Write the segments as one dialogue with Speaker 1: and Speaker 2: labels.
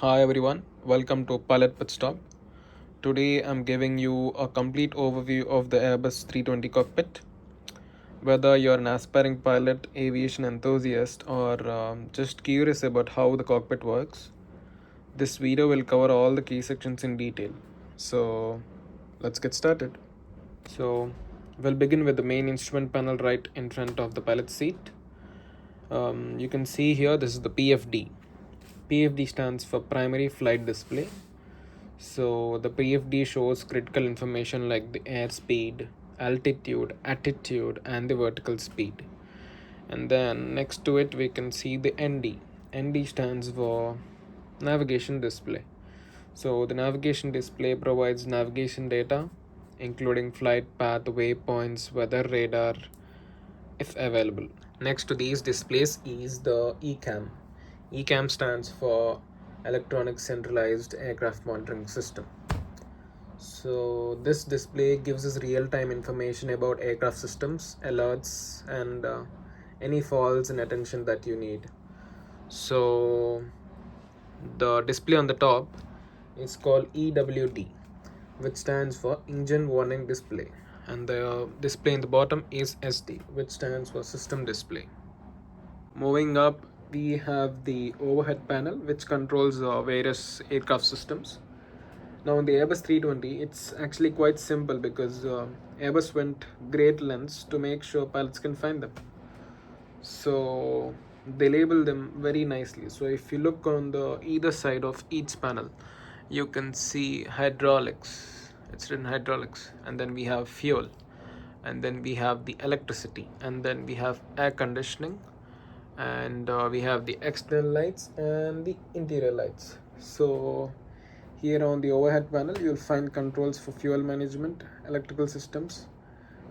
Speaker 1: Hi everyone, welcome to Pilot Pitstop. Today I'm giving you a complete overview of the Airbus 320 cockpit. Whether you're an aspiring pilot, aviation enthusiast, or just curious about how the cockpit works, this video will cover all the key sections in detail. So let's get started. So we'll begin with the main instrument panel right in front of the pilot seat. You can see here this is the PFD. PFD stands for Primary Flight Display. So the PFD shows critical information like the airspeed, altitude, attitude, and the vertical speed. And then next to it we can see the ND. ND stands for navigation display. So the navigation display provides navigation data including flight path, waypoints, weather radar if available. Next to these displays is the ECAM. ECAM stands for Electronic Centralized Aircraft Monitoring System. So this display gives us real-time information about aircraft systems, alerts, and any falls in attention that you need. So the display on the top is called EWD, which stands for Engine Warning Display, and the display in the bottom is SD, which stands for System Display. Moving up, we have the overhead panel, which controls various aircraft systems. Now in the Airbus 320, it's actually quite simple because Airbus went great lengths to make sure pilots can find them. So they label them very nicely. So if you look on the either side of each panel, you can see hydraulics. It's written hydraulics, and then we have fuel, and then we have the electricity, and then we have air conditioning, and we have the external lights and the interior lights. So here on the overhead panel you'll find controls for fuel management, electrical systems,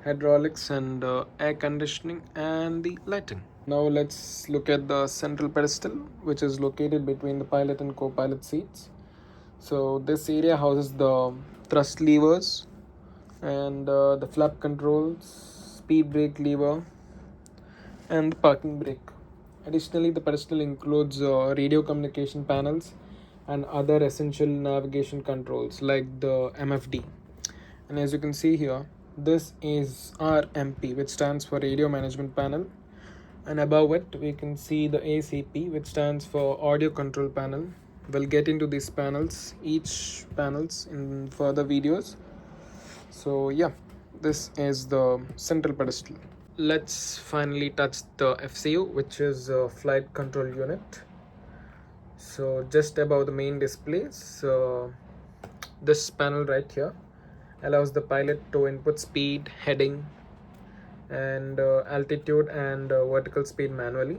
Speaker 1: hydraulics, and air conditioning and the lighting. Now let's look at the central pedestal, which is located between the pilot and co-pilot seats. So this area houses the thrust levers and the flap controls, speed brake lever, and the parking brake. Additionally, the pedestal includes radio communication panels and other essential navigation controls like the MFD. And as you can see here, this is RMP, which stands for Radio Management Panel. And above it, we can see the ACP, which stands for Audio Control Panel. We'll get into these panels, each panels, in further videos. So yeah, this is the central pedestal. Let's finally touch the FCU, which is a flight control unit. So just above the main displays, this panel right here allows the pilot to input speed, heading, and altitude and vertical speed manually.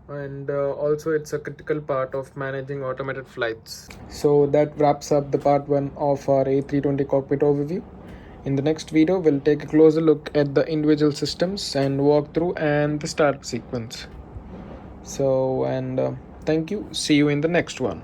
Speaker 1: And also it's a critical part of managing automated flights. So that wraps up the part 1 of our A320 cockpit overview. In the next video, we'll take a closer look at the individual systems and walkthrough and the start sequence. So, and thank you. See you in the next one.